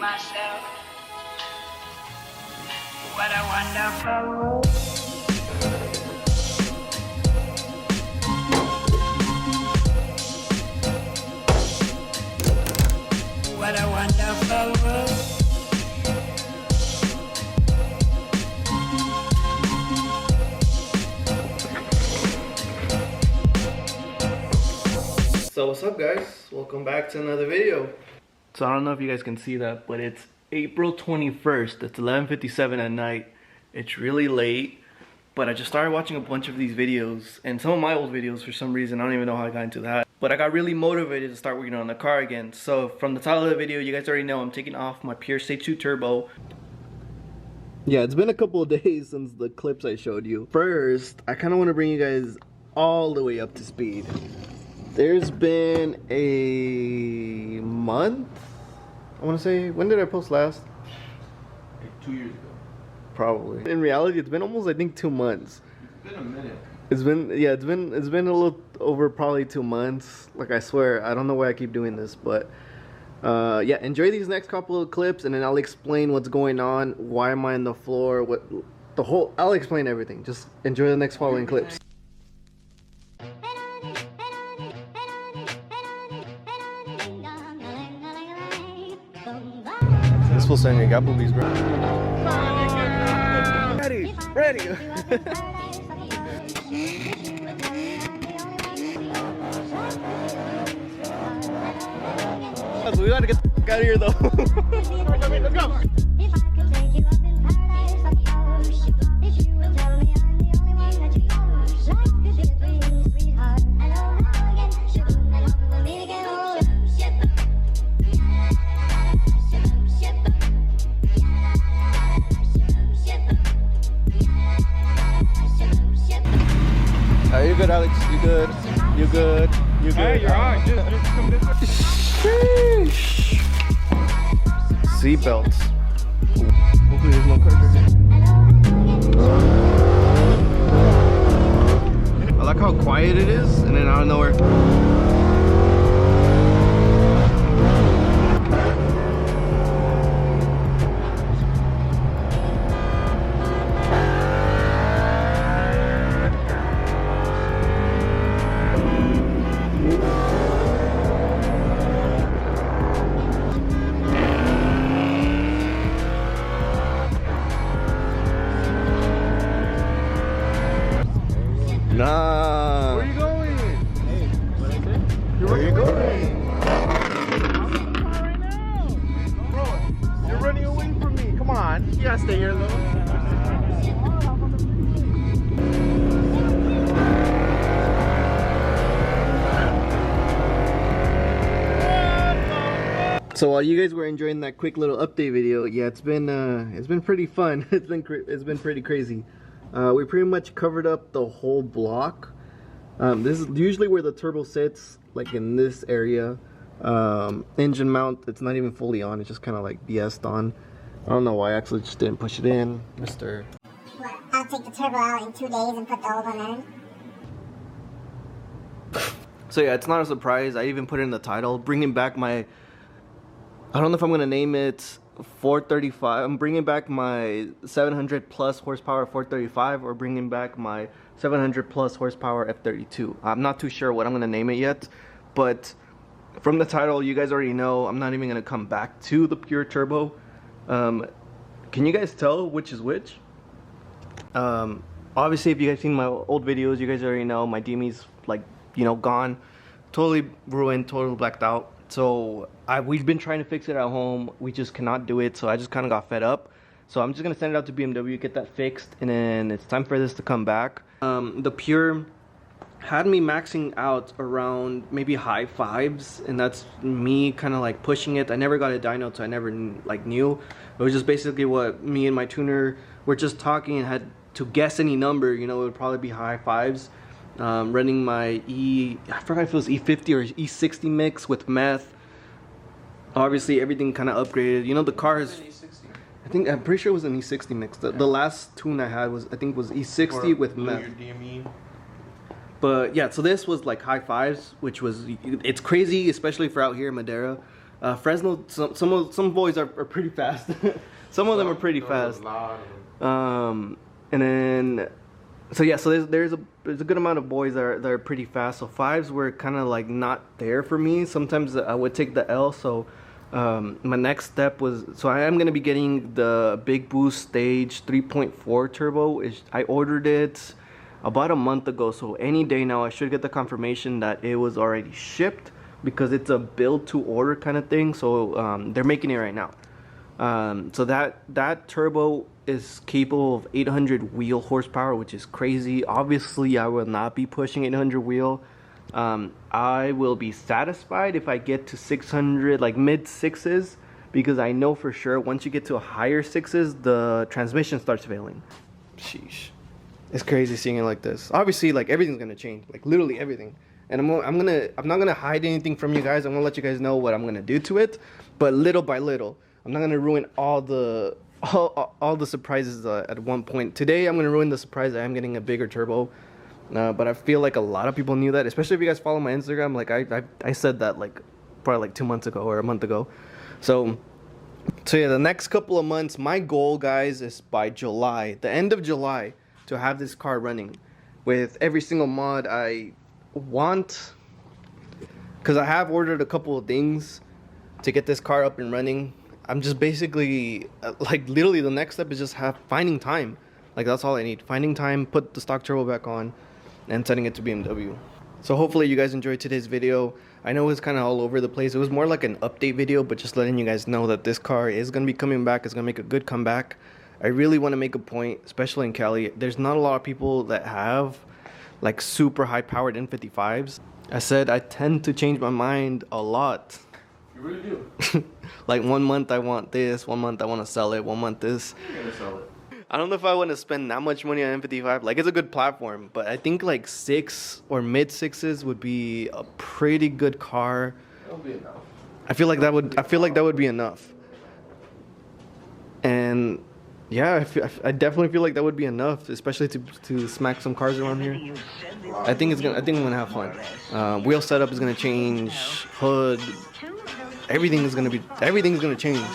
myself, what a wonderful world. What a wonderful world. So what's up, guys? Welcome back to another video. So I don't know if you guys can see that, but it's April 21st. It's 11:57 at night. It's really late, but I just started watching a bunch of these videos and some of my old videos for some reason. I don't even know how I got into that, but I got really motivated to start working on the car again. So from the title of the video, you guys already know I'm taking off my Pure Stage 2 Turbo. Yeah, it's been a couple of days since the clips I showed you. First, I kind of want to bring you guys all the way up to speed. There's been a month, I want to say. When did I post last? Like 2 years ago. Probably. In reality, it's been almost, I think, 2 months. It's been a minute. It's been a little over probably 2 months. Like, I swear, I don't know why I keep doing this, but yeah, enjoy these next couple of clips, and then I'll explain what's going on, why am I on the floor, I'll explain everything. Just enjoy the next following clips. This will send you Applebee's, bro. Ready. We gotta get the f out of here, though. Let's go. You good, Alex? You good? You good? You good? Hey, you're on. Just come this way. Sheesh. Seatbelts. Hopefully there's no cars right here. I like how quiet it is, and then out of nowhere. Nah. Where are you going? Hey, what I said? Where are you going? Right now. Bro, you're running away from me. Come on. You gotta stay here, though. So while you guys were enjoying that quick little update video, yeah, it's been pretty fun. It's been pretty crazy. We pretty much covered up the whole block. This is usually where the turbo sits, like in this area. Engine mount, it's not even fully on. It's just kind of like BS'd on. I don't know why I actually just didn't push it in, Mr. What, I'll take the turbo out in 2 days and put the old one in? So yeah, it's not a surprise. I even put it in the title, bringing back my, I don't know if I'm gonna name it 435. I'm bringing back my 700 plus horsepower 435 or bringing back my 700 plus horsepower F32. I'm not too sure what I'm gonna name it yet, but from the title, you guys already know I'm not even gonna come back to the pure turbo. Can you guys tell which is which? Obviously, if you guys seen my old videos, you guys already know my DME's like, you know, gone, totally ruined, totally blacked out. So we've been trying to fix it at home. We just cannot do it. So I just kind of got fed up. So I'm just going to send it out to BMW, get that fixed. And then it's time for this to come back. The Pure had me maxing out around maybe high fives. And that's me kind of like pushing it. I never got a dyno, so I never like knew. It was just basically what me and my tuner were just talking and had to guess any number. You know, it would probably be high fives. Running my I forgot if it was E50 or E60 mix with meth. Obviously everything kind of upgraded. You know, the car is, I'm pretty sure it was an E60 mix. The last tune I had was, I think, was E60 with meth. But yeah, so this was like high fives, which was, it's crazy, especially for out here in Madera. Fresno, some boys are pretty fast. Some of them are pretty fast. And then, so yeah, so there's a good amount of boys that are pretty fast. So 5s were kind of like not there for me. Sometimes I would take the L. So my next step was, so I am gonna be getting the Big Boost Stage 3.4 turbo. I ordered it about a month ago, so any day now I should get the confirmation that it was already shipped, because it's a build to order kind of thing. So they're making it right now. So that turbo is capable of 800 wheel horsepower, which is crazy. Obviously I will not be pushing 800 wheel. I will be satisfied if I get to 600, like mid 6s, because I know for sure once you get to higher 6s, the transmission starts failing. Sheesh. It's crazy seeing it like this. Obviously, like, everything's gonna change, like literally everything. And I'm not gonna hide anything from you guys. I'm gonna let you guys know what I'm gonna do to it, but little by little. I'm not gonna ruin all the surprises at one point. Today, I'm gonna ruin the surprise that I'm getting a bigger turbo. But I feel like a lot of people knew that, especially if you guys follow my Instagram. Like I said that like probably like 2 months ago or a month ago. So yeah, the next couple of months, my goal, guys, is by July, the end of July, to have this car running with every single mod I want, because I have ordered a couple of things to get this car up and running. I'm just basically like literally the next step is just finding time. Like, that's all I need. Finding time, put the stock turbo back on, and sending it to BMW. So hopefully you guys enjoyed today's video. I know it's kind of all over the place. It was more like an update video, but just letting you guys know that this car is going to be coming back. It's going to make a good comeback. I really want to make a point, especially in Cali. There's not a lot of people that have like super high powered N55s. I said I tend to change my mind a lot. You really do. Like 1 month I want this, 1 month I want to sell it, 1 month this. You're gonna sell it. I don't know if I want to spend that much money on N55. Like, it's a good platform, but I think like 6 or mid 6s would be a pretty good car. That'll be enough. I feel like that would be enough. And yeah, I definitely feel like that would be enough, especially to smack some cars around here. I think I'm gonna have fun. Wheel setup is gonna change. Hood. Everything's gonna change.